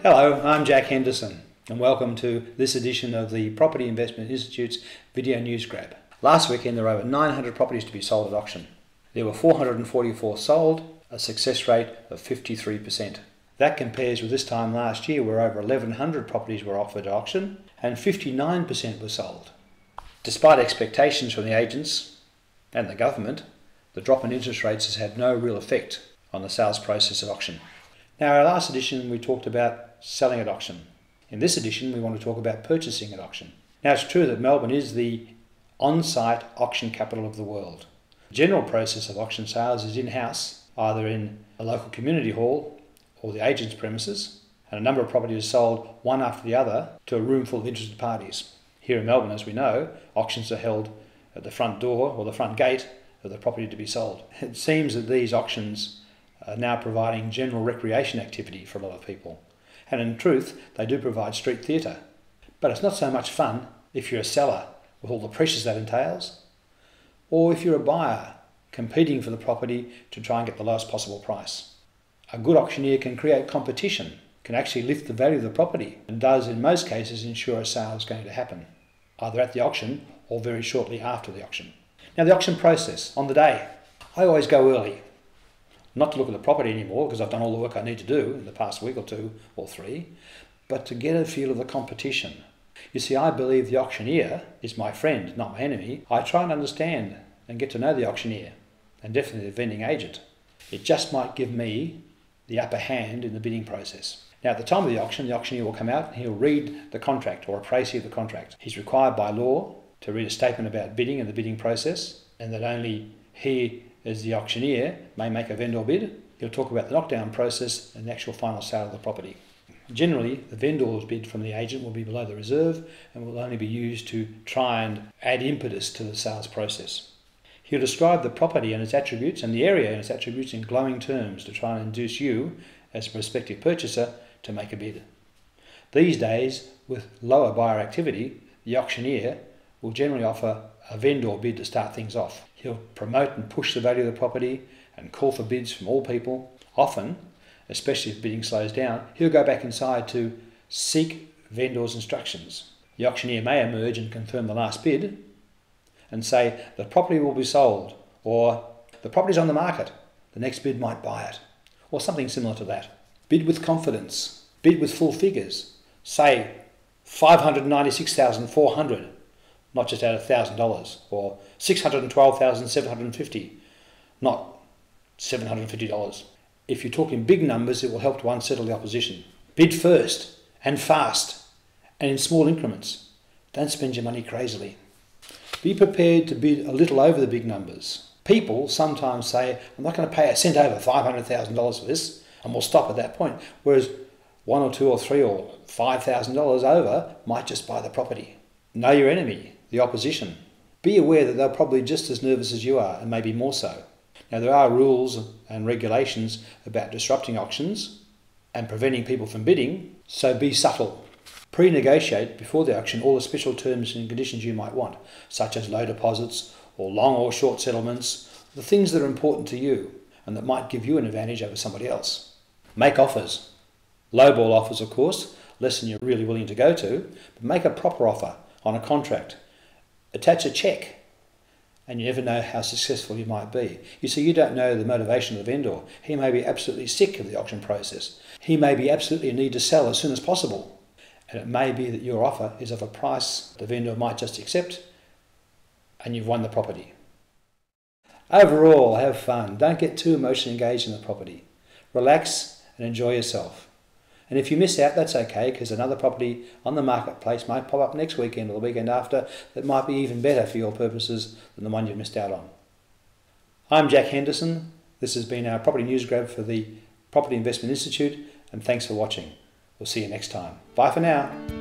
Hello, I'm Jack Henderson and welcome to this edition of the Property Investment Institute's Video News Grab. Last weekend there were over 900 properties to be sold at auction. There were 444 sold, a success rate of 53%. That compares with this time last year where over 1,100 properties were offered at auction and 59% were sold. Despite expectations from the agents and the government, the drop in interest rates has had no real effect on the sales process at auction. Now, our last edition we talked about selling at auction. In this edition we want to talk about purchasing at auction. Now, it's true that Melbourne is the on-site auction capital of the world. The general process of auction sales is in-house, either in a local community hall or the agent's premises, and a number of properties are sold one after the other to a room full of interested parties. Here in Melbourne, as we know, auctions are held at the front door or the front gate of the property to be sold. It seems that these auctions are now providing general recreation activity for a lot of people. And in truth, they do provide street theatre. But it's not so much fun if you're a seller with all the pressures that entails, or if you're a buyer competing for the property to try and get the lowest possible price. A good auctioneer can create competition, can actually lift the value of the property, and does in most cases ensure a sale is going to happen, either at the auction or very shortly after the auction. Now, the auction process, on the day, I always go early. Not to look at the property anymore because I've done all the work I need to do in the past week or two or three, but to get a feel of the competition. You see, I believe the auctioneer is my friend, not my enemy. I try and understand and get to know the auctioneer, and definitely the vending agent. It just might give me the upper hand in the bidding process. Now, at the time of the auctioneer will come out and he'll read the contract or a précis of the contract. He's required by law to read a statement about bidding and the bidding process, and that only he, as the auctioneer, may make a vendor bid. He'll talk about the knockdown process and the actual final sale of the property. Generally, the vendor's bid from the agent will be below the reserve and will only be used to try and add impetus to the sales process. He'll describe the property and its attributes and the area and its attributes in glowing terms to try and induce you, as a prospective purchaser, to make a bid. These days, with lower buyer activity, the auctioneer will generally offer a vendor bid to start things off. He'll promote and push the value of the property and call for bids from all people. Often, especially if bidding slows down, he'll go back inside to seek vendors' instructions. The auctioneer may emerge and confirm the last bid and say the property will be sold, or the property's on the market, the next bid might buy it, or something similar to that. Bid with confidence, bid with full figures, say $596,400, not just out of $1,000, or $612,750, not $750. If you're talking big numbers, it will help to unsettle the opposition. Bid first and fast and in small increments. Don't spend your money crazily. Be prepared to bid a little over the big numbers. People sometimes say, I'm not going to pay a cent over $500,000 for this, and we'll stop at that point. Whereas $1 or $2 or $3 or $5,000 over might just buy the property. Know your enemy, the opposition. Be aware that they're probably just as nervous as you are, and maybe more so. Now, there are rules and regulations about disrupting auctions and preventing people from bidding, so be subtle. Pre-negotiate before the auction all the special terms and conditions you might want, such as low deposits or long or short settlements, the things that are important to you and that might give you an advantage over somebody else. Make offers. Lowball offers, of course, less than you're really willing to go to, but make a proper offer on a contract. Attach a cheque, and you never know how successful you might be. You see, you don't know the motivation of the vendor. He may be absolutely sick of the auction process. He may be absolutely in need to sell as soon as possible. And it may be that your offer is of a price the vendor might just accept, and you've won the property. Overall, have fun. Don't get too emotionally engaged in the property. Relax and enjoy yourself. And if you miss out, that's okay, because another property on the marketplace might pop up next weekend or the weekend after that might be even better for your purposes than the one you've missed out on. I'm Jack Henderson. This has been our Property News Grab for the Property Investment Institute, and thanks for watching. We'll see you next time. Bye for now.